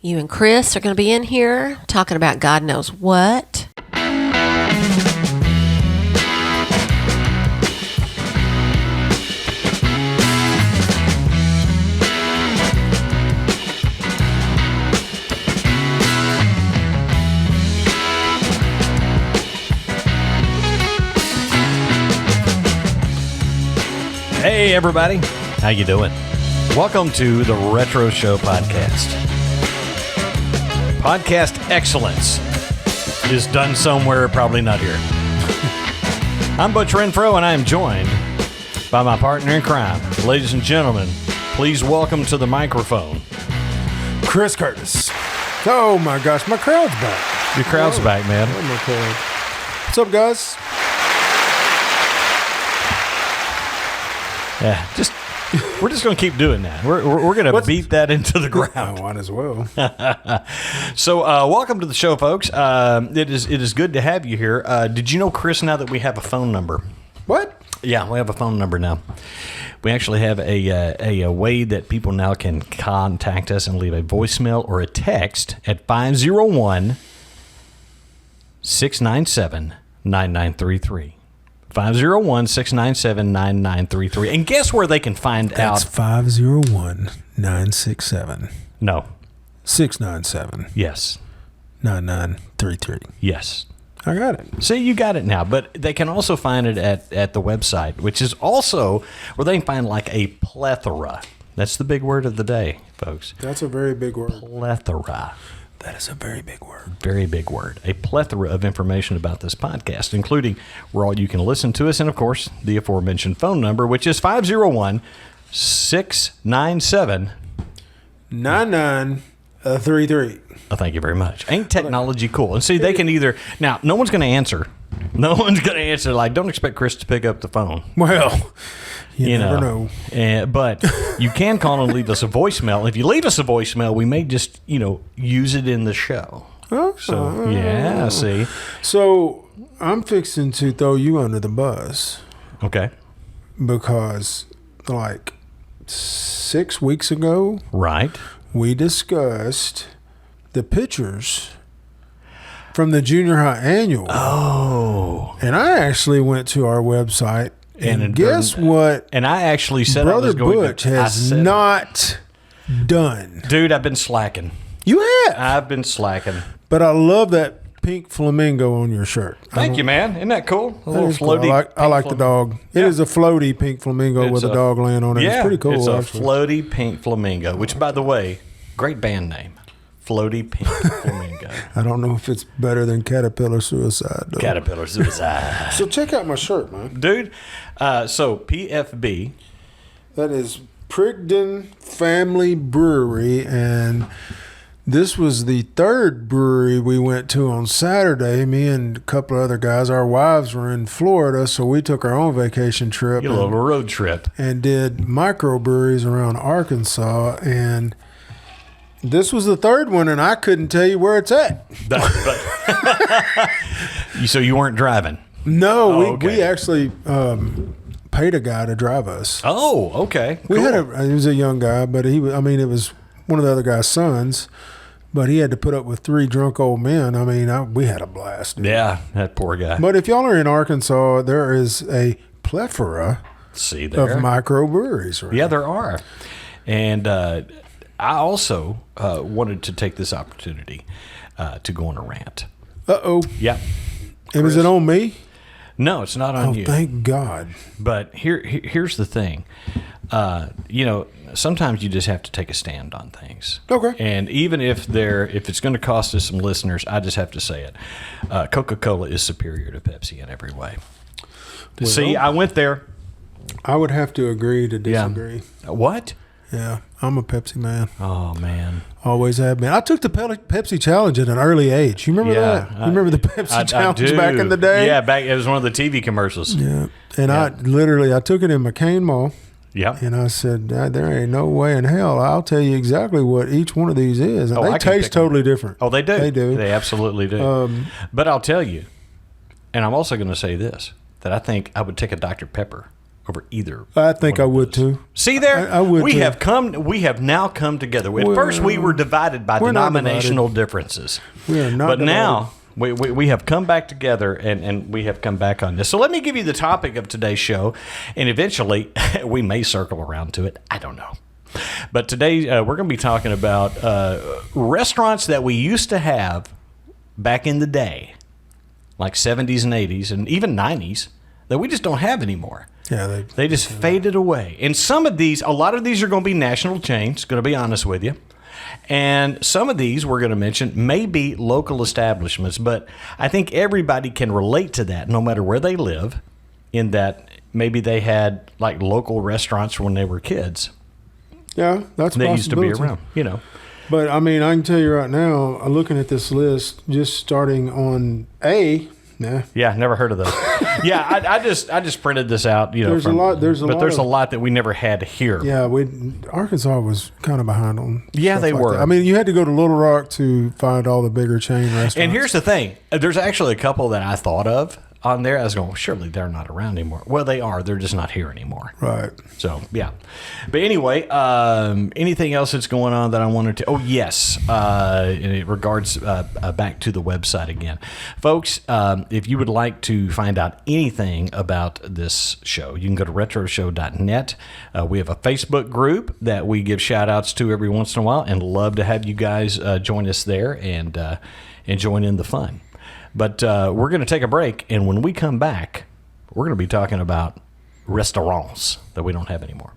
You and Chris are going to be in here talking about God knows what. Hey everybody, how you doing? Welcome to the Retro Show podcast. Podcast excellence is done somewhere, probably not here. I'm Butch Renfro, and I am joined by my partner in crime. Ladies and gentlemen, please welcome to the microphone, Chris Curtis. Oh my gosh, my crowd's back. Your crowd's back, man. Oh, my crowd. What's up, guys? Yeah, we're just going to keep doing that. We're going to beat that into the ground. I might as well. So, welcome to the show, folks. It is good to have you here. Did you know, Chris, now that we have a phone number? What? Yeah, we have a phone number now. We actually have a way that people now can contact us and leave a voicemail or a text at 501-697-9933. 501-697-9933. And guess where they can find out? That's 501-967. No. 697. Yes. 9933. Yes. I got it. See, you got it now. But they can also find it at the website, which is also where they can find like a plethora. That's the big word of the day, folks. That's a very big word. Plethora. That is a very big word. Very big word. A plethora of information about this podcast, including where all you can listen to us, and, of course, the aforementioned phone number, which is 501-697-9933. Thank you very much. Ain't technology cool? And see, they can either... Now, no one's going to answer. No one's going to answer. Like, don't expect Chris to pick up the phone. Well... You never know. But you can call and leave us a voicemail. If you leave us a voicemail, we may just, use it in the show. So, yeah, see. So, I'm fixing to throw you under the bus. Okay. Because, like, 6 weeks ago, right, we discussed the pictures from the junior high annual. Oh. And I actually went to our website. And guess what? And I actually said Brother I was going Butch to. has not done. Dude, I've been slacking. You have. I've been slacking. But I love that pink flamingo on your shirt. Thank you, man. Isn't that cool? A little floaty. Cool. I like the dog. It is a floaty pink flamingo with a dog laying on it. Yeah, it's pretty cool. It's a actually. floaty pink flamingo, which, by the way, great band name. Floaty Pink Flamingo. I don't know if it's better than Caterpillar Suicide, though. Caterpillar Suicide. So check out my shirt, man. Dude, so PFB. That is Prigden Family Brewery, and this was the third brewery we went to on Saturday. Me and a couple of other guys, our wives were in Florida, so we took our own vacation trip. A little road trip. And did microbreweries around Arkansas, and... This was the third one, and I couldn't tell you where it's at. So you weren't driving? No, we actually paid a guy to drive us. Oh, okay. We cool. He was a young guy, but it was one of the other guy's sons, but he had to put up with 3 drunk old men. We had a blast. Dude. Yeah, that poor guy. But if y'all are in Arkansas, there is a plethora of microbreweries. Right? Yeah, there are. And I also wanted to take this opportunity to go on a rant. Uh-oh. Yeah. And is it on me? No, it's not on you. Oh, thank God. But here's the thing. Sometimes you just have to take a stand on things. Okay. And even if it's going to cost us some listeners, I just have to say it. Coca-Cola is superior to Pepsi in every way. Well, see, I went there. I would have to agree to disagree. Yeah. What? Yeah, I'm a Pepsi man. Oh, man. Always have been. I took the Pepsi challenge at an early age. You remember that? You remember the Pepsi challenge back in the day? Yeah, it was one of the TV commercials. Yeah. And I took it in McCain Mall. Yeah. And I said, there ain't no way in hell. I'll tell you exactly what each one of these is. And they taste totally different. Oh, they do. They do. They absolutely do. But I'll tell you, and I'm also going to say this, that I think I would take a Dr. Pepper over either. I think I would too. See there? I would we too. We have now come together. At first we were divided by we're not denominational differences. We are not But divided. now we have come back together and we have come back on this. So let me give you the topic of today's show, and eventually we may circle around to it. I don't know. But today we're going to be talking about restaurants that we used to have back in the day, like 70s and 80s and even 90s, that we just don't have anymore. Yeah, They just faded away. And some of these, a lot of these are going to be national chains, going to be honest with you. And some of these we're going to mention may be local establishments, but I think everybody can relate to that no matter where they live, in that maybe they had like local restaurants when they were kids. Yeah, that's a They used to be possibility. around, But I mean, I can tell you right now, looking at this list, just starting on A. Nah. Yeah, never heard of those. Yeah, I just printed this out. There's a lot that we never had here. Yeah, Arkansas was kind of behind on. Yeah, stuff they like were. that. I mean, you had to go to Little Rock to find all the bigger chain restaurants. And here's the thing: there's actually a couple that I thought of on there. I was going, surely they're not around anymore. Well, they are. They're just not here anymore. Right. So, yeah. But anyway, anything else that's going on that I wanted to... Oh, yes. In regards back to the website again. Folks, if you would like to find out anything about this show, you can go to retroshow.net. We have a Facebook group that we give shout-outs to every once in a while, and love to have you guys join us there and join in the fun. But we're going to take a break, and when we come back, we're going to be talking about restaurants that we don't have anymore.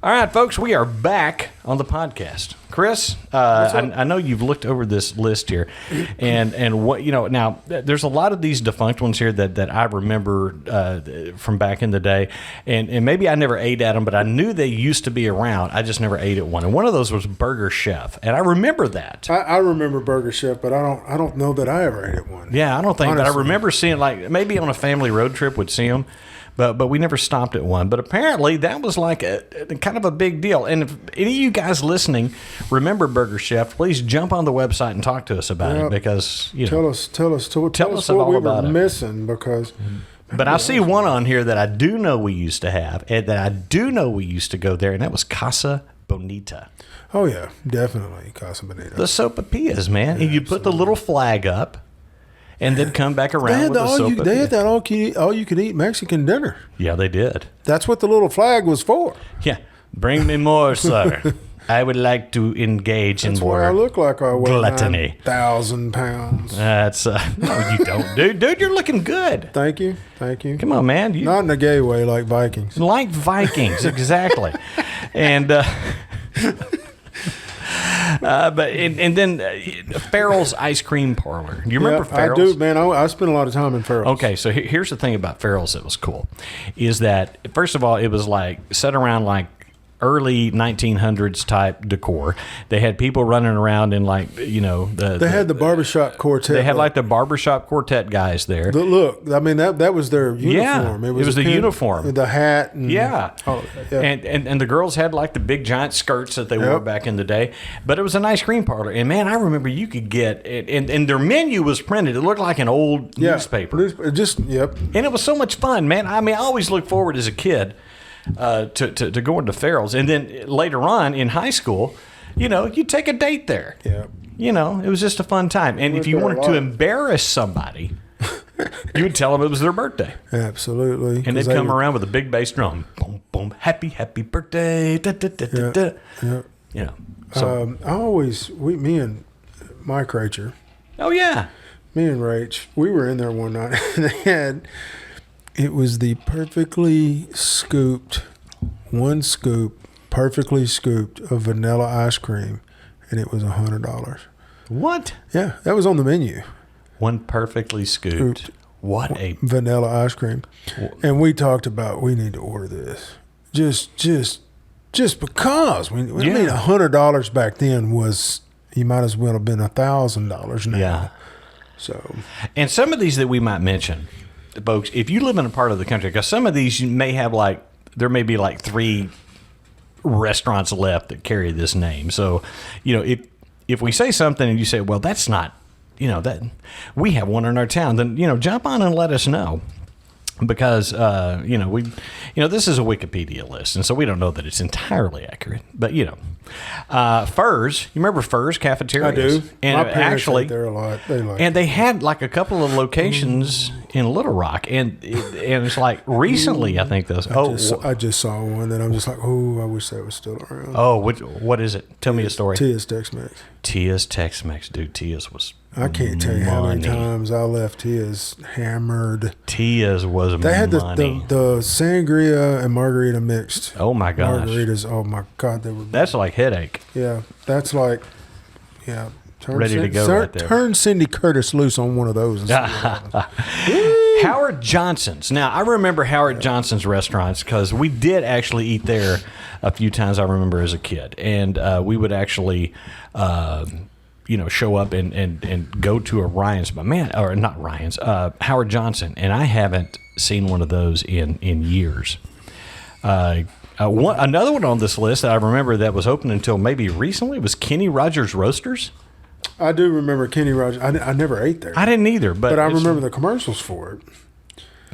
All right, folks, we are back on the podcast. Chris, I know you've looked over this list here, and what now there's a lot of these defunct ones here that I remember from back in the day, and maybe I never ate at them, but I knew they used to be around. I just never ate at one, and one of those was Burger Chef, and I remember that. I remember Burger Chef, but I don't know that I ever ate at one. Yeah, I don't think, honestly. but I remember seeing, like, maybe on a family road trip would see them. But we never stopped at one. But apparently that was like a kind of a big deal. And if any of you guys listening remember Burger Chef, please jump on the website and talk to us about it, because tell us us what all we about were it. missing, because. But I see one on here that I do know we used to have, and that I do know we used to go there, and that was Casa Bonita. Oh yeah, definitely Casa Bonita. The sopapillas, man. And you put the little flag up. And then come back around with the sopa. They had that all you could eat Mexican dinner. Yeah, they did. That's what the little flag was for. Yeah. Bring me more, sir. I would like to engage in That's more why I look like I weigh gluttony. 9,000 pounds. That's no, you don't, dude. Dude, you're looking good. Thank you. Come on, man. You Not in a gay way like Vikings. like Vikings, exactly. And but then Farrell's Ice Cream Parlor. Do you remember Farrell's? I do, man. I spent a lot of time in Farrell's. Okay, so here's the thing about Farrell's that was cool, is that first of all, it was like set around like early 1900s type decor. They had people running around in like, they had the barbershop quartet. They had like the barbershop quartet guys there. Look, I mean that was their uniform. Yeah, it was the uniform, the hat, and yeah. All of that, yeah. And the girls had like the big giant skirts that they wore back in the day. But it was an ice cream parlor, and man, I remember you could get and their menu was printed. It looked like an old newspaper. And it was so much fun, man. I mean, I always looked forward as a kid to going to Farrell's, and then later on in high school, you take a date there. Yeah. It was just a fun time. And if you wanted to embarrass somebody, you would tell them it was their birthday. Absolutely. And they'd come around with a big bass drum. Boom, boom, happy birthday. Da, da, da, da, da. Yeah. So, me and Mike Rachel. oh, yeah. Me and Rach, we were in there one night, and it was the perfectly scooped, one scoop, perfectly scooped of vanilla ice cream, and it was $100. What? Yeah, that was on the menu. One perfectly scooped. What a... vanilla ice cream. And we talked about, we need to order this. Just because. I mean, $100 back then was, you might as well have been $1,000 now. Yeah. So. And some of these that we might mention, folks, if you live in a part of the country, because some of these you may have there may be like 3 restaurants left that carry this name. So, if we say something and you say, well, that's not, that we have one in our town, then, jump on and let us know. because this is a Wikipedia list, and so we don't know that it's entirely accurate. But Furs. You remember Furs cafeterias? I do. And My parents actually, ate there a lot. They had like a couple of locations in Little Rock, and it's like recently, I think those. I just saw one that I'm just like, oh, I wish that was still around. Oh, what is it? Tell me a story. Tia's Tex-Mex. Tia's Tex-Mex, dude. Tia's was. I can't tell you how many times I left Tia's hammered. Tia's was They had money. the sangria and margarita mixed. Oh my gosh. Margaritas, oh my God, they were. That's like headache. Yeah, that's like, yeah. Ready to go right there. Turn Cindy Curtis loose on one of those. And see what happens. Howard Johnson's. Now, I remember Howard Johnson's restaurants because we did actually eat there a few times, I remember, as a kid. And we would actually, show up and go to a Ryan's. But man, or not Ryan's, Howard Johnson. And I haven't seen one of those in years. Another one on this list that I remember that was open until maybe recently was Kenny Rogers Roasters. I do remember Kenny Rogers. I never ate there. I didn't either, but I remember the commercials for it.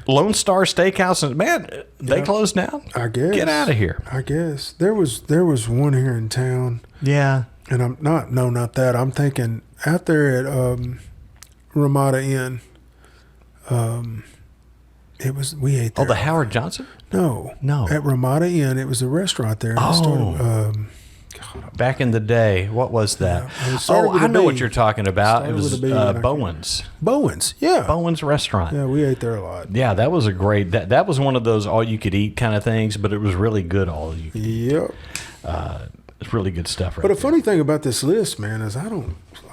Lone Star Steakhouse, and man, they closed down. I guess. Get out of here. I guess there was one here in town. Yeah, and I'm not that. I'm thinking out there at Ramada Inn. We ate there. Oh, the Howard Johnson? No. At Ramada Inn, it was a restaurant there. And back in the day, what was that? I know what you're talking about. It was Bowen's. Bowen's, yeah. Bowen's restaurant. Yeah, we ate there a lot. Yeah, that was a great. That was one of those all-you-could-eat kind of things, but it was really good all-you-could. Yep. It's really good stuff. But a funny thing about this list, man, is a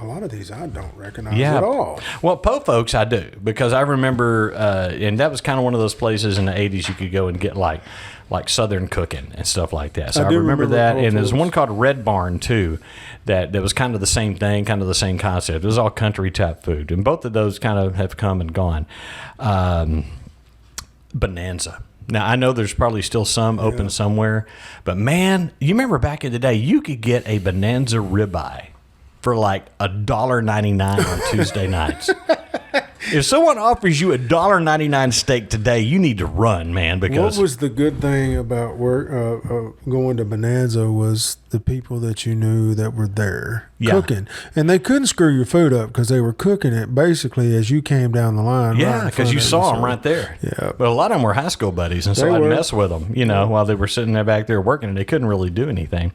lot of these I don't recognize at all. Well, Po Folks I do, because I remember, and that was kind of one of those places in the 80s you could go and get like Southern cooking and stuff like that. So I remember that. And there's one called Red Barn too, that was kind of the same thing, kind of the same concept. It was all country type food, and both of those kind of have come and gone. Bonanza. Now, I know there's probably still some open somewhere, but man, you remember back in the day, you could get a Bonanza ribeye for like $1.99 on Tuesday nights. If someone offers you $1.99 steak today, you need to run, man. Because what was the good thing about going to Bonanza was the people that you knew that were there cooking, and they couldn't screw your food up because they were cooking it basically as you came down the line. Yeah, because you saw them right there. Yeah, but a lot of them were high school buddies, and so I'd mess with them, while they were sitting there back there working, and they couldn't really do anything.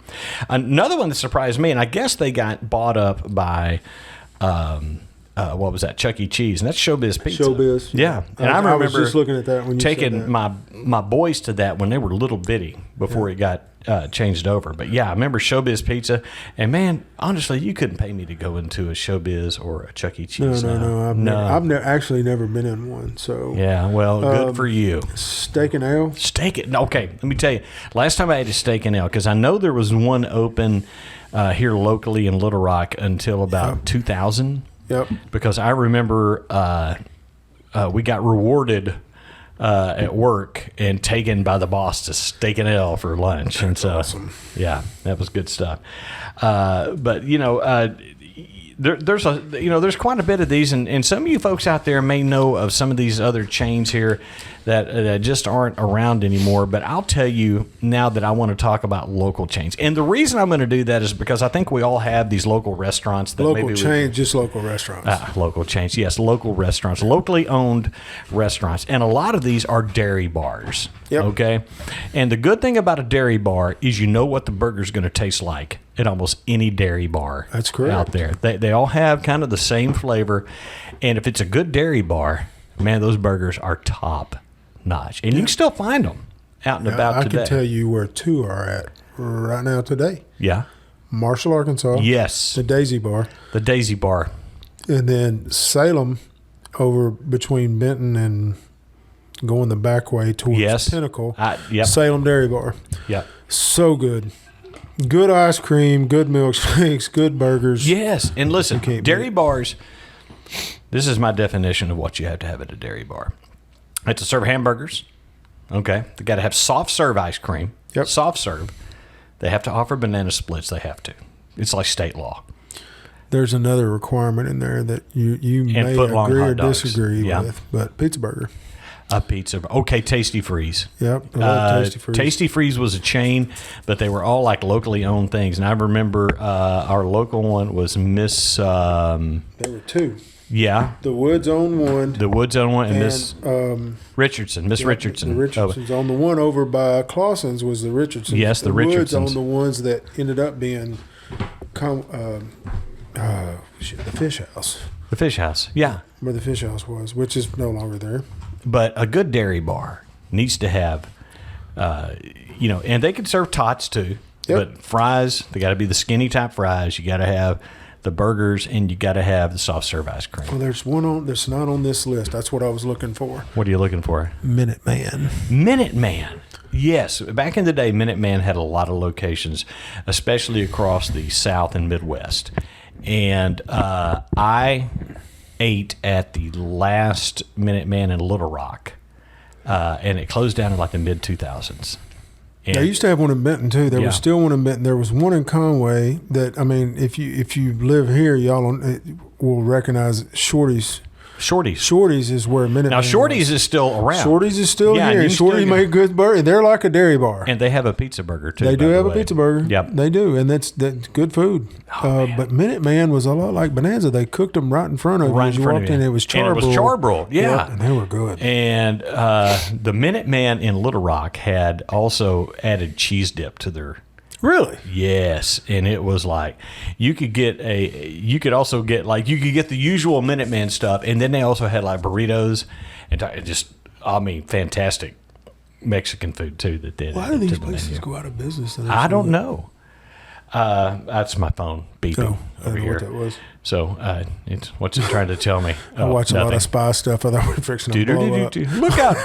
Another one that surprised me, and I guess they got bought up by. What was that? Chuck E. Cheese, and that's Showbiz Pizza. Showbiz, yeah. And I remember was just looking at that when you taking said that. my boys to that when they were little bitty before it got changed over. But yeah, I remember Showbiz Pizza, and man, honestly, you couldn't pay me to go into a Showbiz or a Chuck E. Cheese. No. I've actually never been in one. So yeah, well, good for you. Steak and Ale. Okay, let me tell you. Last time I ate a Steak and Ale, because I know there was one open here locally in Little Rock until about 2000. Yep. Because I remember we got rewarded at work and taken by the boss to Steak and Ale for lunch. That's awesome. Yeah, that was good stuff. But there's quite a bit of these, and some of you folks out there may know of some of these other chains here that just aren't around anymore. But I'll tell you now that I want to talk about local chains, and the reason I'm going to do that is because I think we all have these local restaurants. That local chains, just local restaurants. Local chains, yes, local restaurants, locally owned restaurants, and a lot of these are dairy bars. Yep. Okay, and the good thing about a dairy bar is you know what the burger's going to taste like at almost any dairy bar. That's correct. Out there, they all have kind of the same flavor, and if it's a good dairy bar, man, those burgers are top notch, and you can still find them out and about today. I can tell you where two are at right now today. Yeah. Marshall, Arkansas. Yes. The Daisy Bar. The Daisy Bar. And then Salem, over between Benton and going the back way towards Pinnacle. Yep. Salem Dairy Bar. Yeah. So good. Good ice cream, good milkshakes, good burgers. Yes. And listen, dairy bars, this is my definition of what you have to have at a dairy bar. It's to serve hamburgers. Okay. They got to have soft serve ice cream. Yep. Soft serve. They have to offer banana splits. They have to. It's like state law. There's another requirement in there that you may agree or disagree with, but pizza burger. A pizza. Okay, Tasty Freeze. Yep. I love Tasty Freeze. Tasty Freeze was a chain, but they were all like locally owned things. And I remember our local one was Miss. There were two. Yeah. The Woods owned one. The Woods owned one, and Miss Richardson. Miss Richardson. The Richardsons on the one over by Clausen's was the Richardsons. Yes, the Woods Richardsons. on the ones that ended up being the Fish House. The Fish House. Yeah. Where the Fish House was, which is no longer there. But a good dairy bar needs to have, and they can serve tots too. Yep. But fries, they got to be the skinny type fries. You got to have the burgers, and you got to have the soft serve ice cream. Well, there's one on that's not on this list. That's what I was looking for. What are you looking for? Minuteman. Minuteman. Yes. Back in the day, Minuteman had a lot of locations, especially across the South and Midwest. And I ate at the last Minuteman in Little Rock, and it closed down in like the mid-2000s. I used to have one in Benton too. There was still one in Benton. There was one in Conway that, I mean, if you live here, y'all will recognize Shorty's. Shorty's is where Minuteman. Now Shorty's is still around. Shorty's is still Yeah, here. and And you Shorty still- make good burger. They're like a dairy bar. And they have a pizza burger too. They by do the have a way. pizza burger. Yep. They do, and that's good food. Man. But Minuteman was a lot like Bonanza. They cooked them right in front of you Right as in you front of walked you. in. It was charbroiled. And it was charbroiled, yeah. Yep, and they were good. And the Minuteman in Little Rock had also added cheese dip to their. Really? Yes, and it was like you could get the usual Minuteman stuff, and then they also had like burritos and fantastic Mexican food too that did. Why do these places go out of business? I don't know. That's my phone beeping I over don't know here. what that was. So what's it trying to tell me? I watch a lot of spy stuff. I thought we were fixing to blow up. Look out.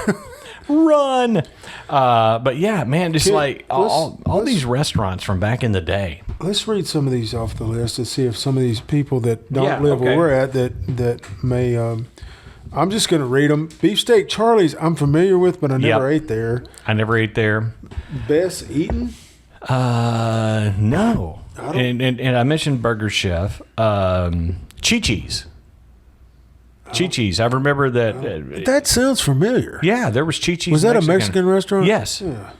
Run. But yeah, man, just Kid, like all these restaurants from back in the day. Let's read some of these off the list to see if some of these people that don't Yeah, live where okay. we're at that may. I'm just going to read them. Beefsteak Charlie's I'm familiar with, but I never ate there. I never ate there. Best Eaten? No. And I mentioned Burger Chef. Chi-Chi's. Chi-Chi's. I remember that. That sounds familiar. Yeah, there was Chi-Chi's. Was that a Mexican restaurant? Yes. Yeah.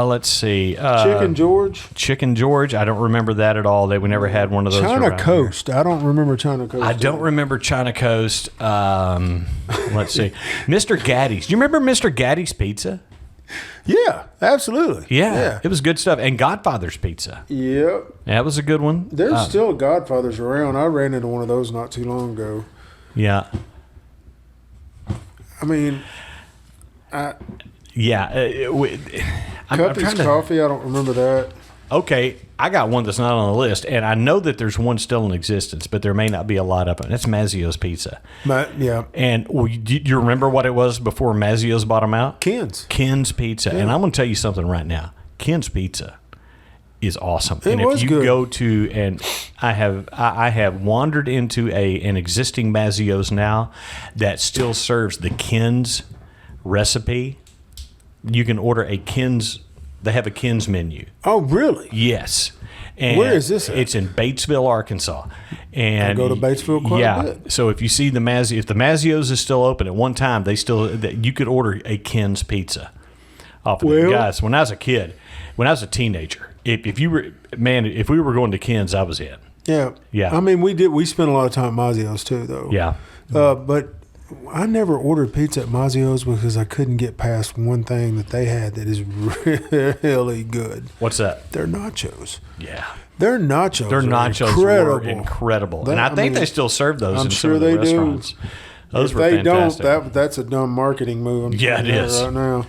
Let's see. Chicken George? Chicken George. I don't remember that at all. We never had one of those. China around Coast. I don't remember China Coast. I don't remember China Coast. Let's see. Mr. Gaddy's. Do you remember Mr. Gaddy's Pizza? Yeah, absolutely. Yeah. It was good stuff. And Godfather's Pizza. Yep. That was a good one. There's still Godfathers around. I ran into one of those not too long ago. Yeah. I mean, Yeah. I'm Cuppy's trying to- Coffee, I don't remember that. Okay, I got one that's not on the list, and I know that there's one still in existence, but there may not be a lot of them. That's Mazzio's Pizza. Yeah. And do you remember what it was before Mazzio's bought them out? Ken's. Ken's Pizza. And I'm going to tell you something right now. Ken's Pizza is awesome. And was if you good. go to, and I have wandered into an existing Mazzio's now that still serves the Ken's recipe. You can order a Ken's. They have a Ken's menu. Oh, really? Yes. And Where is this at? It's in Batesville, Arkansas. And I go to Batesville quite a bit. So if you see if the Mazzio's is still open, at one time you could order a Ken's pizza off of them. Guys, when I was a kid, when I was a teenager, if we were going to Ken's, I was in. Yeah. Yeah. I mean, we spent a lot of time at Mazzio's too, though. Yeah. But I never ordered pizza at Mazzio's because I couldn't get past one thing that they had that is really good. What's that? Their nachos. Yeah. Their nachos. Their are nachos incredible. were incredible. That- and I think mean, they still serve those I'm in sure some of the they do. restaurants. Those If were they fantastic. don't, that's a dumb marketing move. I'm Yeah, telling it you is. right now.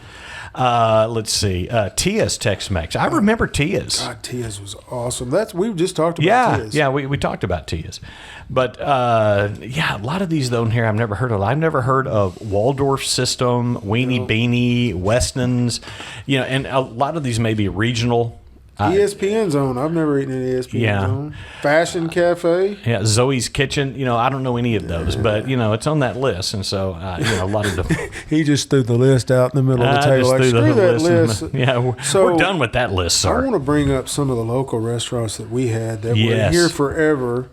Let's see. Tia's Tex-Mex. I remember Tia's. God, Tia's was awesome. We just talked about Tia's. Yeah, we talked about Tia's. But, a lot of these, though, in here I've never heard of. I've never heard of Waldorf System, Weenie Beanie, Weston's, and a lot of these may be regional. ESPN Zone. I've never eaten at ESPN Zone. Fashion Cafe. Yeah, Zoe's Kitchen. I don't know any of those, but, it's on that list. And so, a lot of them. He just threw the list out in the middle of the table. Like, screw that list. We're done with that list, I sir. want to bring up some of the local restaurants that we had that were Yes. here forever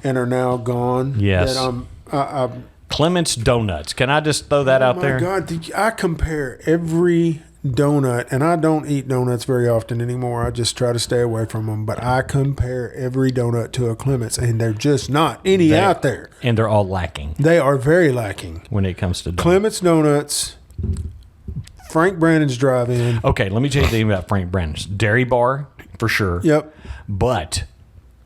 and are now gone. Yes. That Clement's Donuts. Can I just throw that out there? Oh, my God. I compare every donut, and I don't eat donuts very often anymore. I just try to stay away from them. But I compare every donut to a Clement's, and they're just not any out there. And they're all lacking. They are very lacking. When it comes to donuts. Clement's Donuts, Frank Brannan's Drive-In. Okay, let me tell you the thing about Frank Brannan's. Dairy bar, for sure. Yep. But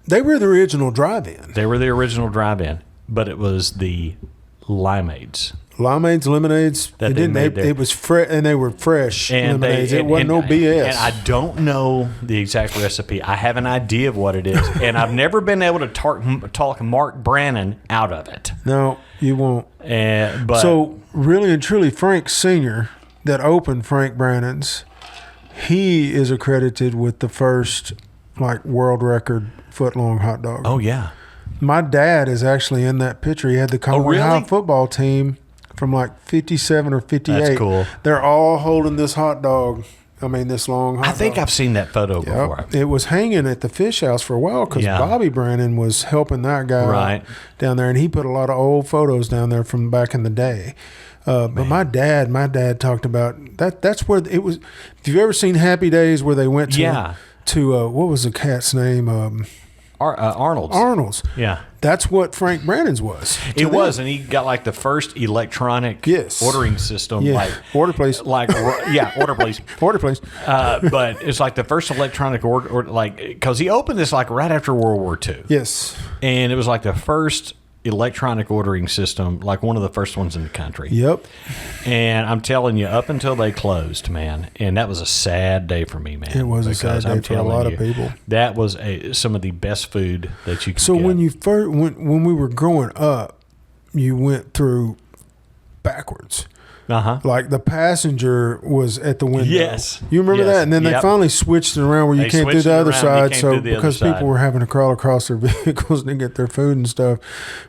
They were the original drive-in. they were the original drive-in, but it was the limeades. Limeades, lemonades. That they made there. It was fresh, and they were fresh lemonades. It wasn't no and BS. I don't know the exact recipe. I have an idea of what it is, and I've never been able to talk Mark Brannan out of it. No, you won't. But So, really and truly, Frank Sr., that opened Frank Brannan's, he is accredited with the first, world record foot-long hot dog. oh yeah, My dad is actually in that picture. He had the Conway really? High football team from 57 or 58. That's cool. They're all holding this hot dog. This long hot dog. I think I've seen that photo before. Yep. It was hanging at the fish house for a while because Yeah. Bobby Brannan was helping that guy Right. down there, and he put a lot of old photos down there from back in the day. But my dad talked about that. That's where it was. Have you ever seen Happy Days where they went to Yeah. what was the cat's name? Arnold's. Arnold's. Yeah. That's what Frank Brannan's was. It was, and he got the first electronic ordering system. Yeah. Order please. Order please. Order please. But it's the first electronic order, because he opened this right after World War II. Yes. And it was the first electronic ordering system, one of the first ones in the country. Yep. And I'm telling you, up until they closed, man, and that was a sad day for me, man. It was a sad day for a lot of people. That was some of the best food that you could So get. when you first when we were growing up, you went through backwards. Like the passenger was at the window. Yes. You remember Yes. that? And then they Yep. finally switched it around where you They can't do switched the it other around. You side. can't So do the other because people side. were having to crawl across their vehicles to get their food and stuff.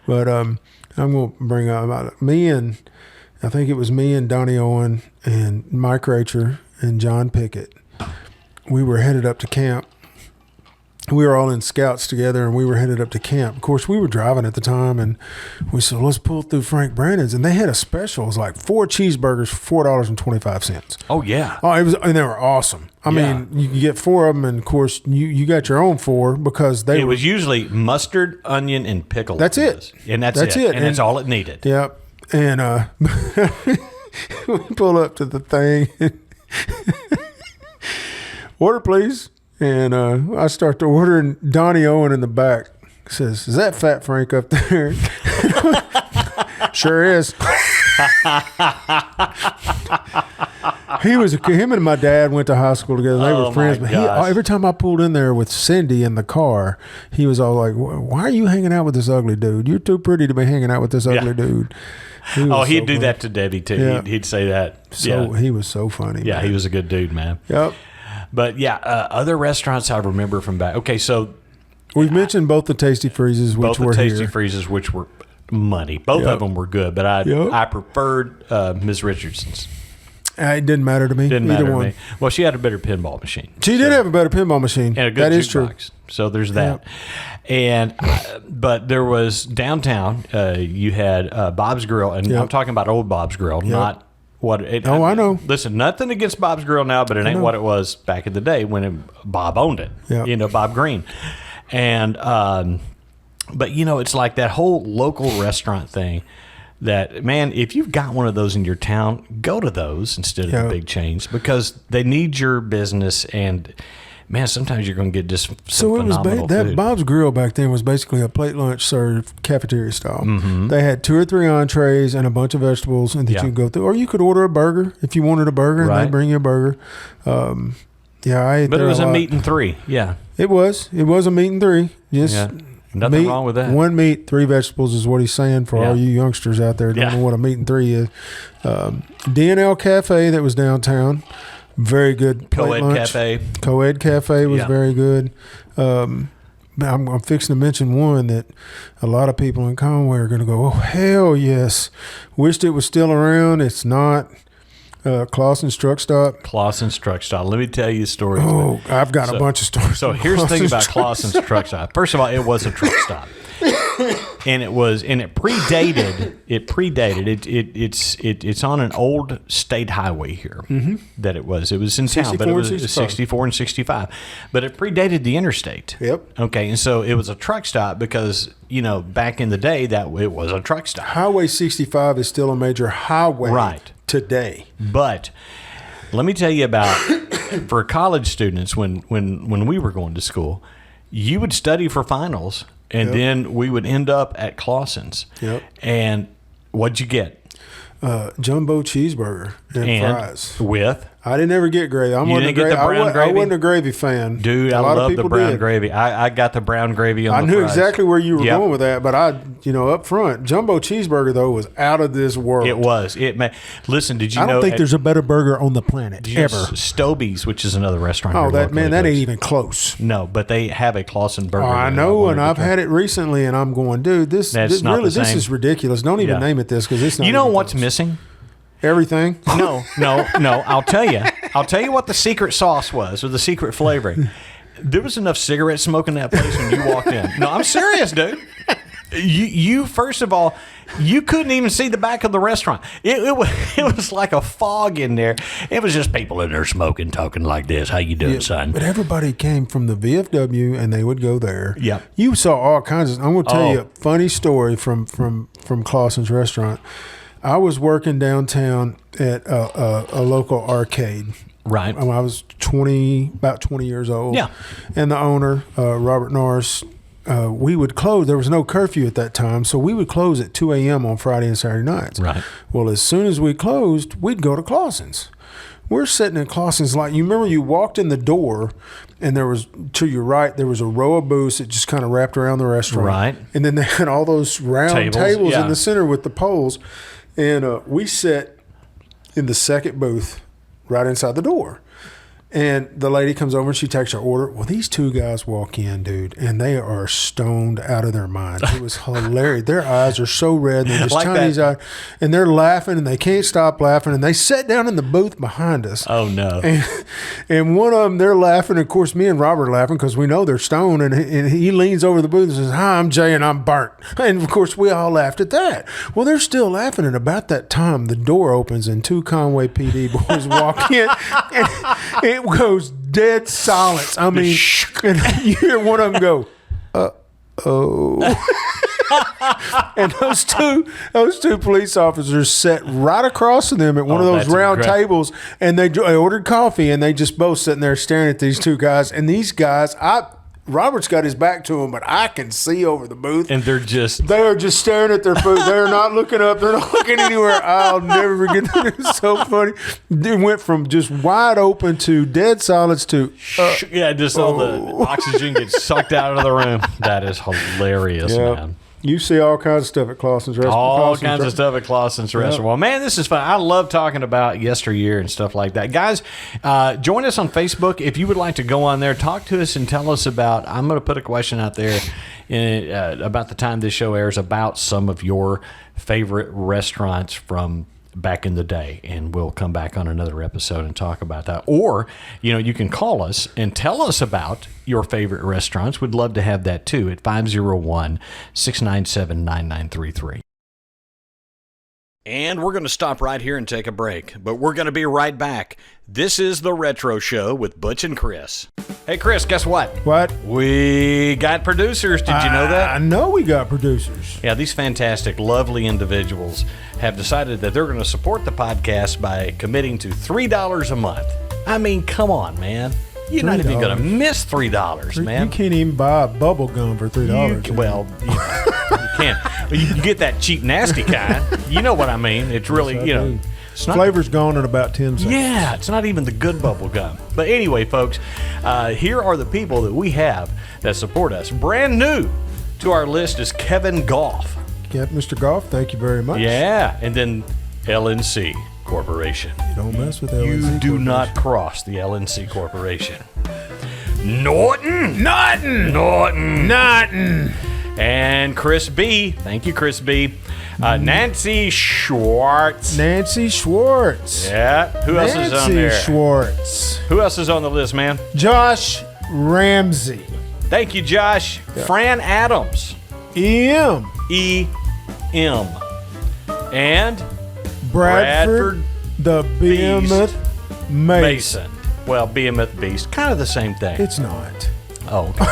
But I'm going to bring up I think it was me and Donnie Owen and Mike Racher and John Pickett. We were headed up to camp. We were all in scouts together, and we were headed up to camp. Of course, we were driving at the time, and we said, let's pull through Frank Brannan's. And they had a special. It was 4 cheeseburgers for $4.25. Oh, yeah. Oh, and they were awesome. I mean, you could get 4 of them, and, of course, you got your own 4 because It was usually mustard, onion, and pickle. That's it. And that's it. And that's all it needed. Yep. And we pull up to the thing. Order, please. And I start to order, and Donnie Owen in the back says, is that Fat Frank up there? Sure is. Him and my dad went to high school together. They were friends. But every time I pulled in there with Cindy in the car, he was all like, why are you hanging out with this ugly dude? You're too pretty to be hanging out with this ugly dude. He'd do that to Debbie, too. Yeah. He'd say that. He was so funny. Yeah, man. he was a good dude, man. Yep. But, other restaurants I remember from back. Okay, so we've mentioned both the Tasty Freezes, which were Tasty Freezes, which were money. Both of them were good, but I preferred Ms. Richardson's. It didn't matter to me. Didn't matter to one. me. Well, she had a better pinball machine. She did have a better pinball machine. And a good that is true. box. So there's that. And but there was downtown. You had Bob's Grill, and I'm talking about old Bob's Grill, not what it. Oh, I know. Listen, nothing against Bob's Grill now, but it ain't what it was back in the day when Bob owned it. Yep. Bob Green, and but it's that whole local restaurant thing. That, man, if you've got one of those in your town, go to those instead of the big chains because they need your business. And, man, sometimes you're going to get just some phenomenal food. Bob's Grill back then was basically a plate lunch served cafeteria style. Mm-hmm. They had 2 or 3 entrees and a bunch of vegetables and that you could go through. Or you could order a burger if you wanted a burger, and they'd bring you a burger. I ate but it was a meat and 3, It was. It was a meat and 3. Just nothing wrong with that. 1 meat, 3 vegetables is what he's saying for all you youngsters out there. Don't know what a meat and 3 is. D&L Cafe that was downtown. Very good plate lunch. Cafe. Co-ed Cafe was very good. I'm fixing to mention one that a lot of people in Conway are going to go, oh, hell yes. Wished it was still around. It's not. Clausen's Truck Stop. Clausen's Truck Stop. Let me tell you a story. I've got a bunch of stories. So here's the thing about Clausen's Truck Stop. First of all, it was a truck stop. and it predated. It's on an old state highway here. That it was in town, but it was 64 and 65. But it predated the interstate. Yep. Okay, and so it was a truck stop because back in the day that it was a truck stop. Highway 65 is still a major highway today. But let me tell you about for college students when we were going to school, you would study for finals, and then we would end up at Clausen's. Yep. And what'd you get? Jumbo cheeseburger and fries. With? I didn't ever get gravy. I wasn't a gravy fan. Dude, I love the brown gravy. I got the brown gravy on the fries. I knew exactly where you were going with that, but up front, Jumbo cheeseburger, though, was out of this world. It was. Listen, did you know? I don't think there's a better burger on the planet, ever. Stobies, which is another restaurant. Oh, that ain't even close. No, but they have a Clausen burger. I know, and I've had it recently, and I'm going, dude, this is ridiculous. Don't even name it this because it's not. You know what's missing? Everything? No. I'll tell you. I'll tell you what the secret sauce was, or the secret flavoring. There was enough cigarette smoke in that place when you walked in. No, I'm serious, dude. You first of all, you couldn't even see the back of the restaurant. It was like a fog in there. It was just people in there smoking, talking like this. How you doing, son? But everybody came from the VFW, and they would go there. Yeah. You saw all kinds of. I'm going to tell you a funny story from Clausen's restaurant. I was working downtown at a local arcade. Right. I was about 20 years old. Yeah. And the owner, Robert Norris, we would close. There was no curfew at that time, so we would close at 2 a.m. on Friday and Saturday nights. Right. Well, as soon as we closed, we'd go to Clausen's. We're sitting in Clausen's, like, you remember you walked in the door, and there was, to your right, there was a row of booths that just kind of wrapped around the restaurant. Right. And then they had all those round tables in the center with the poles. And we sat in the second booth right inside the door. And the lady comes over and she takes her order. Well, these two guys walk in, dude, and they are stoned out of their minds. It was hilarious. Their eyes are so red. They're just like Chinese eyes. And they're laughing, and they can't stop laughing. And they sat down in the booth behind us. Oh, no. And one of them, they're laughing. Of course, me and Robert are laughing because we know they're stoned. And he leans over the booth and says, "Hi, I'm Jay, and I'm burnt." And, of course, we all laughed at that. Well, they're still laughing. And about that time, the door opens, and two Conway PD boys walk in. And it goes dead silence. I mean, and you hear one of them go, and those two police officers sat right across from them at one of those round tables, and they ordered coffee, and they just both sitting there staring at these two guys. And these guys, Robert's got his back to him, but I can see over the booth. And they are just staring at their food. They're not looking up. They're not looking anywhere. I'll never forget that. It was so funny. It went from just wide open to dead silence to just all the oxygen gets sucked out of the room. That is hilarious, man. You see all kinds of stuff at Clausen's restaurant. All kinds of stuff at Clausen's restaurant. Well, man, this is fun. I love talking about yesteryear and stuff like that. Guys, join us on Facebook. If you would like to go on there, talk to us and tell us about, I'm going to put a question out there about the time this show airs, about some of your favorite restaurants from back in the day, and we'll come back on another episode and talk about that. Or, you can call us and tell us about your favorite restaurants. We'd love to have that too at 501-697-9933. And we're going to stop right here and take a break, but we're going to be right back. This is The Retro Show with Butch and Chris. Hey, Chris, guess what? What? We got producers. Did you know that? I know we got producers. Yeah, these fantastic, lovely individuals have decided that they're going to support the podcast by committing to $3 a month. I mean, come on, man. You're not even going to miss $3, man. You can't even buy bubble gum for $3. You can't. You get that cheap, nasty kind. You know what I mean. It's really, it's not, flavor's gone in about 10 seconds. Yeah, it's not even the good bubble gum. But anyway, folks, here are the people that we have that support us. Brand new to our list is Kevin Goff. Mr. Goff, thank you very much. Yeah, and then LNC Corporation. You don't mess with LNC. You do not cross the LNC Corporation. Norton. And Chris B. Thank you, Chris B. Nancy Schwartz. Yeah. Who else is on there? Schwartz. Who else is on the list, man? Josh Ramsey. Thank you, Josh. Yeah. Fran Adams. E.M. E.M. And Bradford the Behemoth Mason. Well, Behemoth Beast, kind of the same thing. It's not. Oh, okay.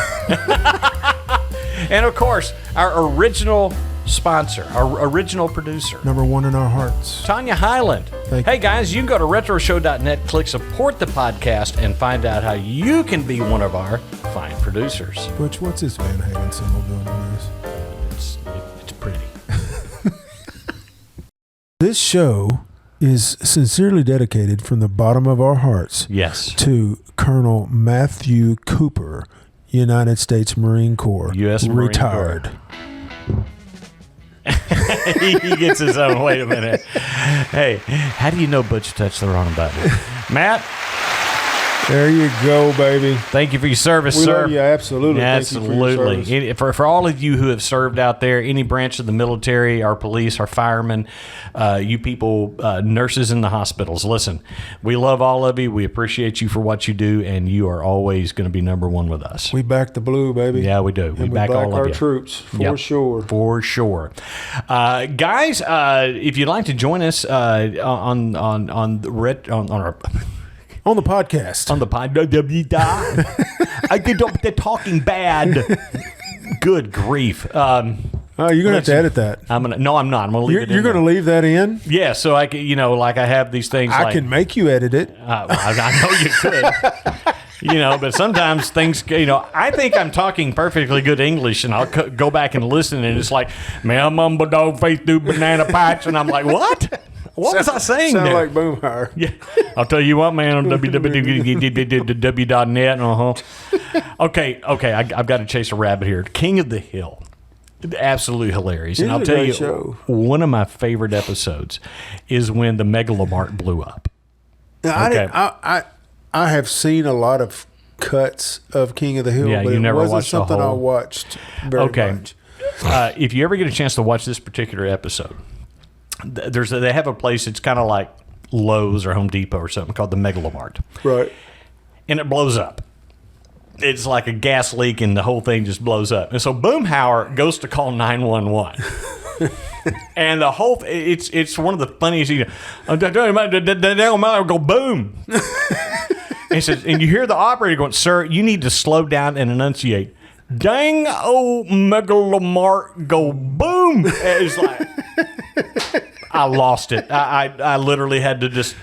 And of course, our original sponsor, our original producer, Number one in our hearts. Tanya Highland. Thank Hey you. guys, you can go to retroshow.net, click support the podcast, and find out how you can be one of our fine producers. Butch, what's this Van Halen symbol doing on this? It's pretty. This show is sincerely dedicated from the bottom of our hearts Yes. to Colonel Matthew Cooper, United States Marine Corps, U.S. Marine retired. He gets his own. Wait a minute. Hey, how do you know Butch touched the wrong button? Matt, There you go, baby. thank you for your service, We sir. love you, absolutely. Thank you for your Absolutely. service. For all of you who have served out there, any branch of the military, our police, our firemen, you people, nurses in the hospitals, listen, we love all of you. We appreciate you for what you do, and you are always going to be number one with us. We back the blue, baby. Yeah, we do. And We back all of our you. troops, for Yep. sure. For sure. Guys, if you'd like to join us on our On the podcast. on the pod, I get up there talking bad. Good grief. Oh, you're going to have to edit that. No, I'm not. I'm gonna leave it in You're going to there. leave that in? Yeah, so I can, like I have these things. I like, can make you edit it. I know you could. But sometimes things, I think I'm talking perfectly good English, and I'll go back and listen, and it's like, man, mumble dog face through banana patch, and I'm like, what? What was I saying Sound there? like Boomhauer. Yeah, I'll tell you what, man. On www.net. Okay. I've got to chase a rabbit here. King of the Hill, absolutely hilarious. And It is I'll a tell great you, show. one of my favorite episodes is when the Megalomart blew up. Now, Okay. I have seen a lot of cuts of King of the Hill, Yeah, but you it never wasn't watched the something I whole- watched very Okay. much. If you ever get a chance to watch this particular episode, they have a place. It's kind of like Lowe's or Home Depot or something called the Megalomart. Right. And it blows up. It's like a gas leak, and the whole thing just blows up. And so Boomhauer goes to call 911. And the whole it's one of the funniest. Go boom. And he says, and you hear the operator going, "Sir, you need to slow down and enunciate." Dang old Megalomart go boom. It's like I lost it. I literally had to just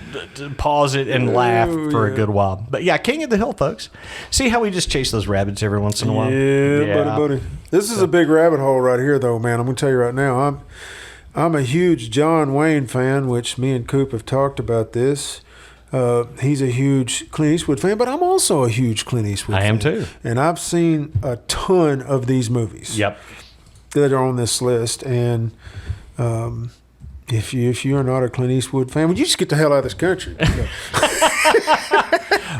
pause it and laugh for a good while. But yeah, King of the Hill, folks. See how we just chase those rabbits every once in a while? Yeah, buddy. This is a big rabbit hole right here, though, man. I'm going to tell you right now. I'm a huge John Wayne fan, which me and Coop have talked about this. He's a huge Clint Eastwood fan, but I'm also a huge Clint Eastwood fan. I am too. And I've seen a ton of these movies Yep. that are on this list. And if you are not a Clint Eastwood fan, would you just get the hell out of this country?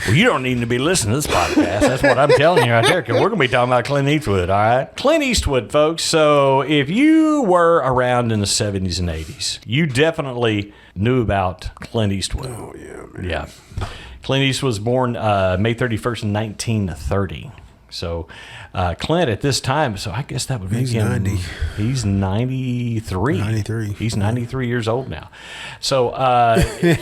Well, you don't need to be listening to this podcast. That's what I'm telling you right there, because we're going to be talking about Clint Eastwood, all right? Clint Eastwood, folks. So if you were around in the 70s and 80s, you definitely knew about Clint Eastwood. Oh, yeah, man. Yeah. Clint Eastwood was born May 31st, 1930. So Clint at this time, so I guess that would make He's him 90. He's 93. 93. He's 93 years old now. So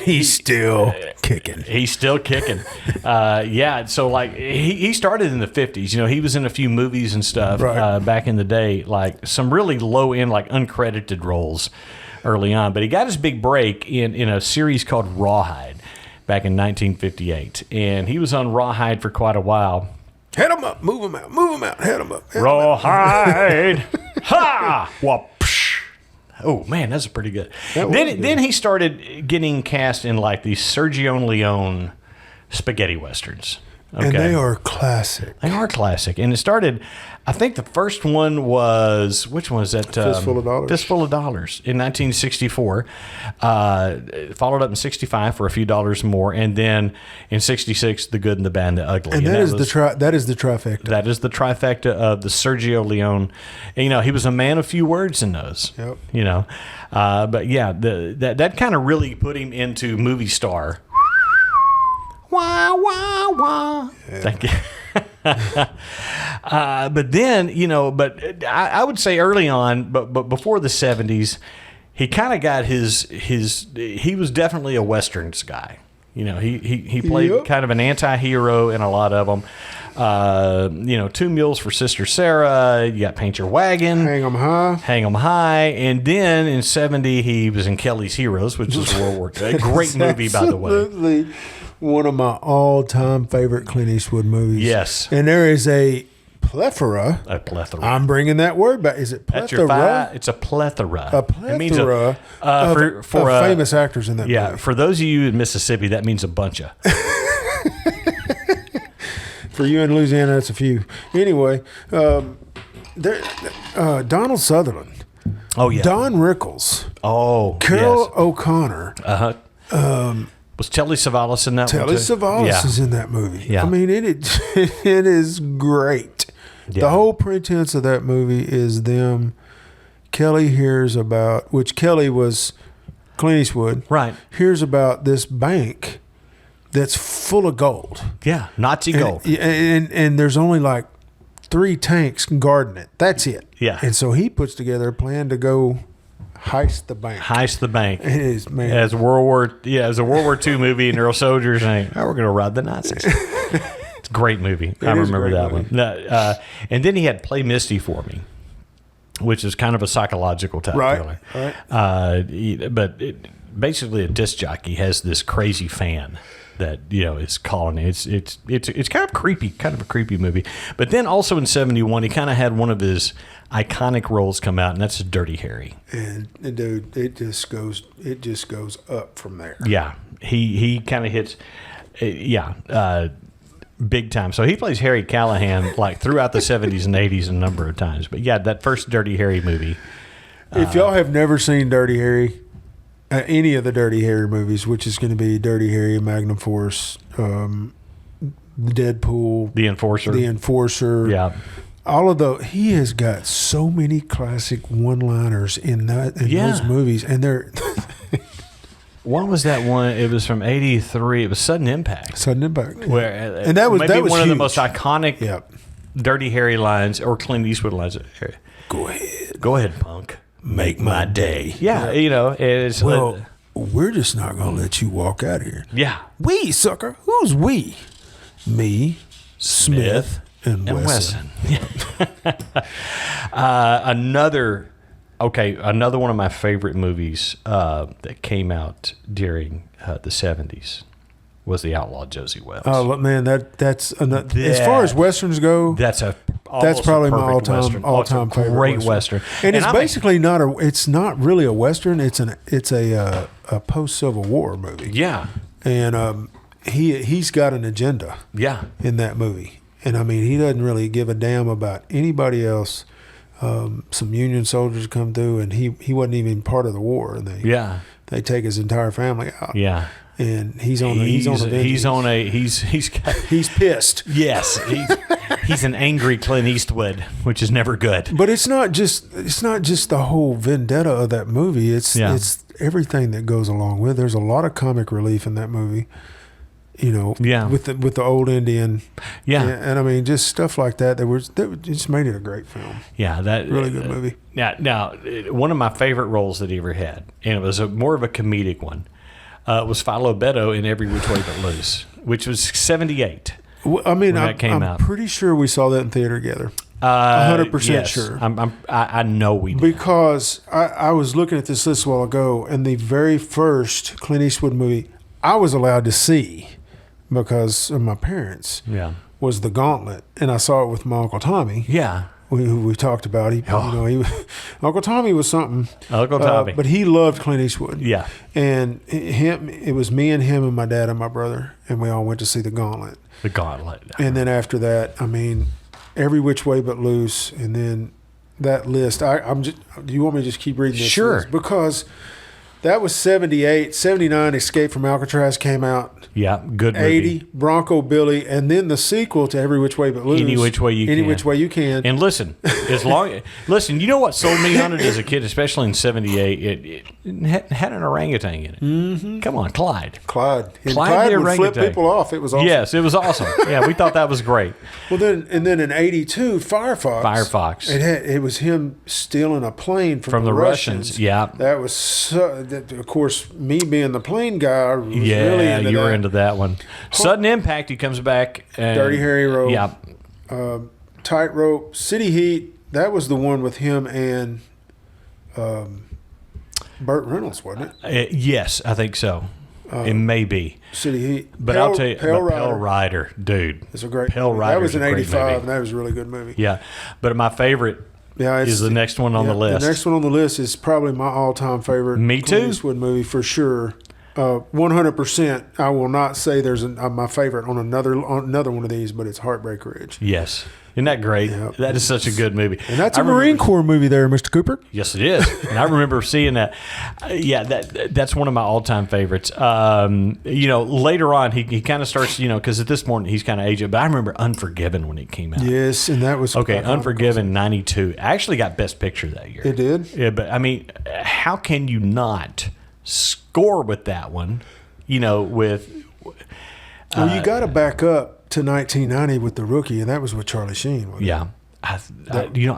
He's still kicking. he's still kicking. Yeah, so like he started in the 50s. He was in a few movies and stuff Right. back in the day, like some really low end, like uncredited roles early on. But he got his big break in a series called Rawhide back in 1958, and he was on Rawhide for quite a while. Head him up, move him out, head him up. Head 'em out. Rawhide, ha, whoosh. Oh man, that's pretty good. That was good. Then he started getting cast in like these Sergio Leone spaghetti westerns. Okay. And they are classic. They are classic. And it started, I think the first one was, which one was that? Fistful of Dollars. Fistful of Dollars in 1964. Followed up in 65 for a few dollars more. And then in 66, The Good and the Bad and the Ugly. And that is was- that is the trifecta. That is the trifecta of the Sergio Leone. And, he was a man of few words in those. Yep. But yeah, that kind of really put him into movie star. Wah, wah, wah. Thank you. But then, but I would say early on, but before the 70s, he kind of got he was definitely a Westerns guy. He played kind of an anti-hero in a lot of them. Two Mules for Sister Sarah. You got Paint Your Wagon. Hang 'em High. And then in 70, he was in Kelly's Heroes, which is World War II. A great movie, by the way. Absolutely one of my all-time favorite Clint Eastwood movies. Yes. And there is a plethora. I'm bringing that word back. Is it plethora? It's a plethora. A plethora it means of famous actors in that movie. Yeah, for those of you in Mississippi, that means a bunch of. For you in Louisiana, that's a few. Anyway, Donald Sutherland. Oh, yeah. Don Rickles. Oh, Carol yes. O'Connor. Was Telly Savalas in that one? Telly Savalas is in that movie. Yeah. I mean, it is great. Yeah. The whole pretense of that movie is them. Kelly hears about, which Kelly was Clint Eastwood. Right. Hears about this bank that's full of gold. Yeah, Nazi gold. And there's only like 3 tanks guarding it. That's it. Yeah. And so he puts together a plan to go heist the bank. It is, man. As a World War II movie, and they're all soldiers saying, "Oh, we're going to rob the Nazis." It's a great movie. I remember that one. And then he had Play Misty for Me, which is kind of a psychological type thriller. Right. But basically, a disc jockey has this crazy fan that is calling it. It's kind of a creepy movie. But then also in 71, he kind of had one of his iconic roles come out, and that's Dirty Harry. And dude, it just goes up from there. Yeah, he kind of hits, big time. So he plays Harry Callahan like throughout the 70s and 80s a number of times. But yeah, that first Dirty Harry movie. If y'all have never seen Dirty Harry, any of the Dirty Harry movies, which is going to be Dirty Harry, Magnum Force, Deadpool, The Enforcer. Yeah. All of he has got so many classic one-liners in those movies, and they're. What was that one? It was from '83. It was Sudden Impact. Where, and that was maybe one huge. of the most iconic Dirty Harry lines or Clint Eastwood lines. Go ahead, punk. Make my day. Yeah, it's we're just not gonna let you walk out here. Yeah, we sucker. Who's we? Me, Smith. And Wesson. Another one of my favorite movies that came out during the 70s was The Outlaw Josie Wells. Oh man, that's as far as westerns go. That's probably my all-time favorite. Great western. And it's basically it's not really a western. It's a post-Civil War movie. Yeah, and he's got an agenda. Yeah, in that movie. And I mean, he doesn't really give a damn about anybody else. Some Union soldiers come through, and he wasn't even part of the war. And they take his entire family out. Yeah, and he's pissed. Yes, he's an angry Clint Eastwood, which is never good. But it's not just the whole vendetta of that movie. It's everything that goes along with it. There's a lot of comic relief in that movie. With the old Indian, and I mean, just stuff like that. That just made it a great film. Yeah, that really good movie. Now, one of my favorite roles that he ever had, and it was more of a comedic one, was Philo Beto in Every Which Way But Loose, which was 78. Well, I mean, I'm pretty sure we saw that in theater together. 100% sure. I know we did. Because I was looking at this list a while ago, and the very first Clint Eastwood movie I was allowed to see, because of my parents, was The Gauntlet, and I saw it with my Uncle Tommy. Yeah, who we talked about. Uncle Tommy was something. Uncle Tommy, but he loved Clint Eastwood. Yeah, and it was me and him and my dad and my brother, and we all went to see The Gauntlet. The Gauntlet, and then after that, I mean, Every Which Way But Loose, and then that list. Do you want me to just keep reading this? Sure. List? Because That was 78. 79, Escape from Alcatraz came out. Yeah, good movie. 80, Bronco Billy, and then the sequel to Every Which Way But Loose. Any Which Way You Can. Any Which Way You Can. And listen, listen, you know what sold me on it as a kid, especially in 78? It had an orangutan in it. Mm-hmm. Come on, Clyde. And Clyde Clyde the would flip orangutan. people off. It was awesome. Yes, it was awesome. Yeah, we thought that was great. Well, then in 82, Firefox. Firefox. It was him stealing a plane from the Russians. Yeah. That was of course, me being the plane guy, I was really into you that. were into that one. Sudden Impact, he comes back. And, Dirty Harry Road. Yeah. Tightrope. City Heat, that was the one with him and Burt Reynolds, wasn't it? Yes, I think so. It may be. City Heat. But I'll tell you, Pale Rider, dude. It's a great Pale movie. Rider. That was in a great 85, movie. and that was a really good movie. Yeah. But my favorite is the next one on the list. The next one on the list is probably my all-time favorite Me Clint too. Eastwood movie for sure. 100%. I will not say there's my favorite on another one of these, but it's Heartbreak Ridge. Yes. Isn't that great? Yeah. That is such a good movie. And that's a Marine Corps movie there, Mr. Cooper. Yes, it is. And I remember seeing that. That's one of my all-time favorites. Later on, he kind of starts, because at this point, he's kind of aged. But I remember Unforgiven when it came out. Yes, and that was... Okay, Unforgiven, 92. I actually got Best Picture that year. It did? Yeah, but, I mean, how can you not score with that one, with... Well, you got to back up to 1990 with The Rookie, and that was with Charlie Sheen. Wasn't Yeah. I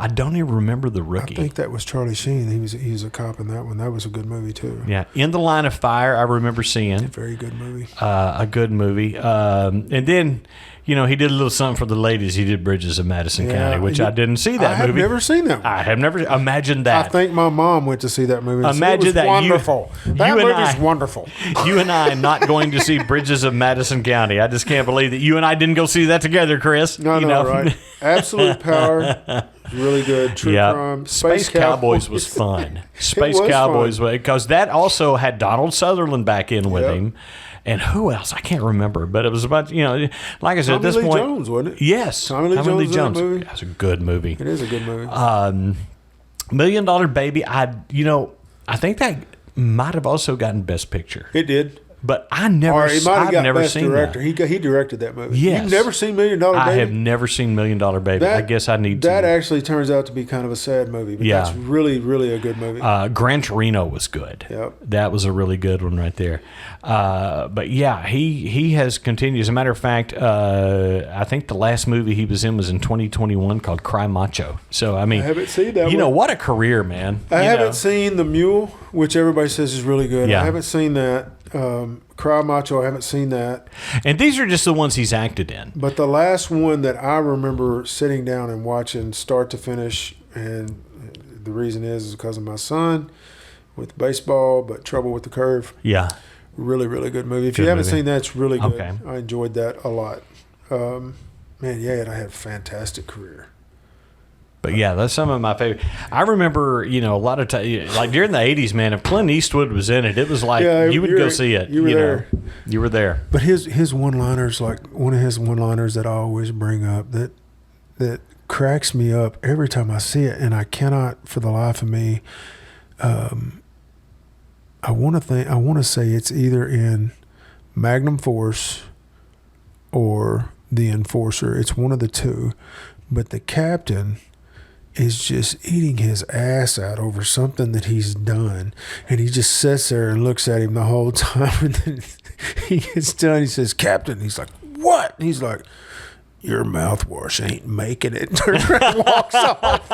don't even remember The it? Rookie. I think that was Charlie Sheen. He was a cop in that one. That was a good movie, too. Yeah. In the Line of Fire, I remember seeing. Very good movie. A good movie. And then, he did a little something for the ladies. He did Bridges of Madison County, which I didn't see that movie. I have never seen that one. I have never. Imagine that. I think my mom went to see that movie. Imagine it was that. Wonderful. That movie's wonderful. You and I not going to see Bridges of Madison County. I just can't believe that you and I didn't go see that together, Chris. No, right. Absolute Power. Really good. True Crime. Space Cowboys was fun. Space Cowboys, because that also had Donald Sutherland back in with him. And who else? I can't remember, but it was about, like I said, at this point. Tommy Lee Jones, wasn't it? Yes. Tommy Lee Jones. That movie. That's a good movie. It is a good movie. $1 Million Baby, I think that might have also gotten Best Picture. It did. But I've never seen director. that. He directed that movie. Yes. You've never seen $1 Million Baby? I have never seen $1 Million Baby. I guess I need to. That actually turns out to be kind of a sad movie, but that's really, really a good movie. Gran Torino was good. Yep. That was a really good one right there. But yeah, he has continued. As a matter of fact, I think the last movie he was in 2021 called Cry Macho. So, I mean, I haven't seen that one. What a career, man. I haven't seen The Mule, which everybody says is really good. Yeah. I haven't seen that. Cry Macho, I haven't seen that. And these are just the ones he's acted in. But the last one that I remember sitting down and watching start to finish, and the reason is because of my son with baseball, but Trouble with the Curve. Yeah. Really, really good movie. If you haven't seen that, it's really good. Okay. I enjoyed that a lot. Man, I had a fantastic career. But yeah, that's some of my favorite. I remember, a lot of times, like during the 80s, man, if Clint Eastwood was in it, it was like you would go see it. You were there. You were there. But his one-liners, like one of his one-liners that I always bring up that cracks me up every time I see it, and I cannot for the life of me. I want to say it's either in Magnum Force or The Enforcer. It's one of the two. But the captain is just eating his ass out over something that he's done. And he just sits there and looks at him the whole time. And then he gets done. He says, "Captain." He's like, "What?" And he's like, "Your mouthwash ain't making it." Turns around and walks off.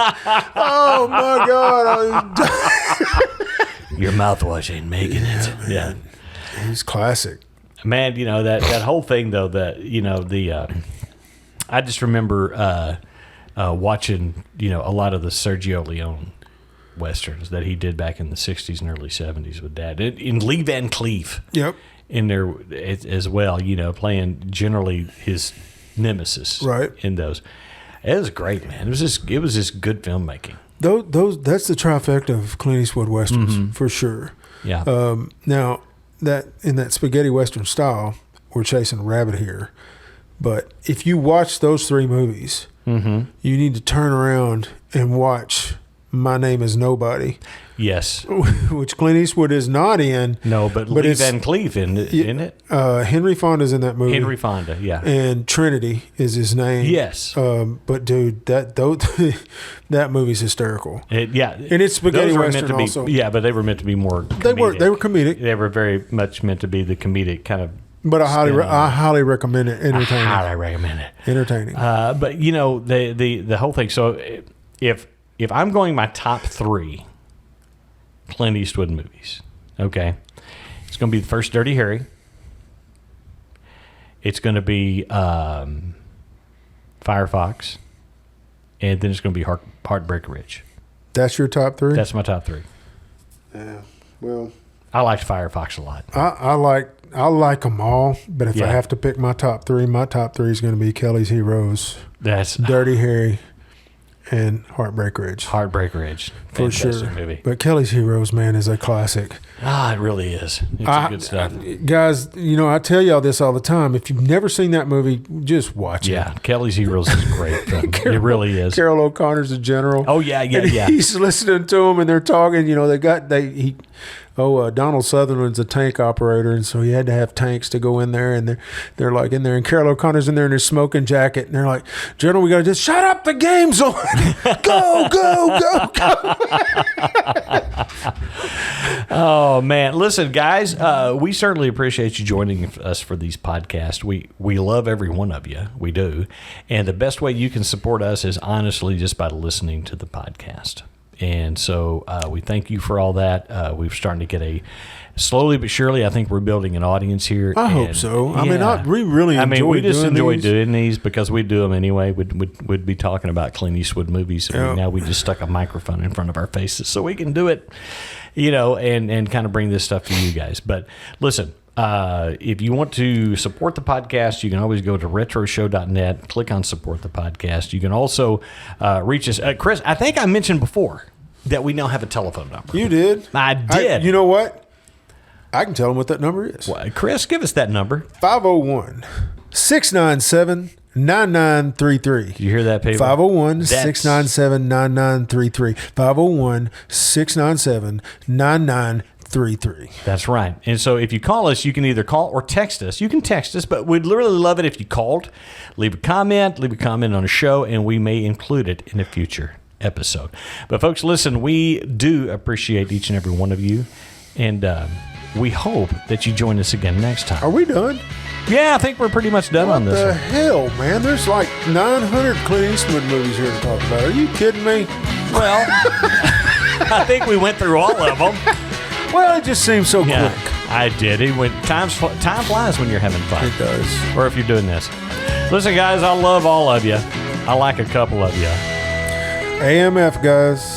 Oh, my God. Your mouthwash ain't making it. Yeah. He's classic. Man, that whole thing, though, that, I just remember watching, a lot of the Sergio Leone westerns that he did back in the 60s and early 70s with Dad. In Lee Van Cleef. Yep. In there as well, playing generally his nemesis. Right. In those. It was great, man. It was just good filmmaking. That's the trifecta of Clint Eastwood westerns, for sure. Yeah. Now, that in that spaghetti western style, we're chasing a rabbit here. But if you watch those three movies, you need to turn around and watch My Name Is Nobody. Yes. Which Clint Eastwood is not in. No, but Lee Van Cleef in it. Henry Fonda's in that movie. Henry Fonda, yeah. And Trinity is his name. Yes. But dude, that movie's hysterical. And it's spaghetti western also. Yeah, but they were meant to be more comedic. They were comedic. They were very much meant to be the comedic kind of. But I highly recommend it. Entertaining. I highly recommend it. Entertaining. But you know the whole thing. So if I'm going my top 3 Clint Eastwood movies, okay, it's going to be the first Dirty Harry. It's going to be Firefox, and then it's going to be Heartbreak Ridge. That's your top 3? That's my top 3. Yeah. Well, I liked Firefox a lot. I like them all, but if I have to pick my top 3 is going to be Kelly's Heroes. That's Dirty Harry and Heartbreak Ridge. Heartbreak Ridge. For Fantastic sure. movie. But Kelly's Heroes, man, is a classic. It really is. It's good stuff. Guys, I tell y'all this all the time. If you've never seen that movie, just watch it. Yeah, Kelly's Heroes is great. It really is. Carol O'Connor's the general. Oh, yeah. He's listening to them, and they're talking. Donald Sutherland's a tank operator, and so he had to have tanks to go in there, and they're like in there, and Carol O'Connor's in there in her smoking jacket, and they're like, General, we got to just shut up, the game's on. Go, go, go, go. Oh, man. Listen, guys, we certainly appreciate you joining us for these podcasts. We love every one of you. We do. And the best way you can support us is honestly just by listening to the podcast. And so we thank you for all that. We're starting to get slowly but surely, I think we're building an audience here. I hope so. We really enjoy doing these because we do them anyway. We'd be talking about Clint Eastwood movies. Now we just stuck a microphone in front of our faces so we can do it, and kind of bring this stuff to you guys. But listen, if you want to support the podcast, you can always go to retroshow.net, click on support the podcast. You can also reach us. Chris, I think I mentioned before that we now have a telephone number. You did? I did. You know what? I can tell them what that number is. Well, Chris, give us that number. 501-697-9933. Did you hear that, people? 501-697-9933. 501-697-9933. That's right. And so if you call us, you can either call or text us. You can text us, but we'd really love it if you called. Leave a comment on a show, and we may include it in a future episode. But folks, listen, we do appreciate each and every one of you, and we hope that you join us again next time. Are we done? Yeah, I think we're pretty much done on this. What the hell, man? There's like 900 Clint Eastwood movies here to talk about. Are you kidding me? Well, I think we went through all of them. Well, it just seems so quick. I did. Time flies when you're having fun. It does. Or if you're doing this. Listen, guys, I love all of you. I like a couple of you. AMF, guys.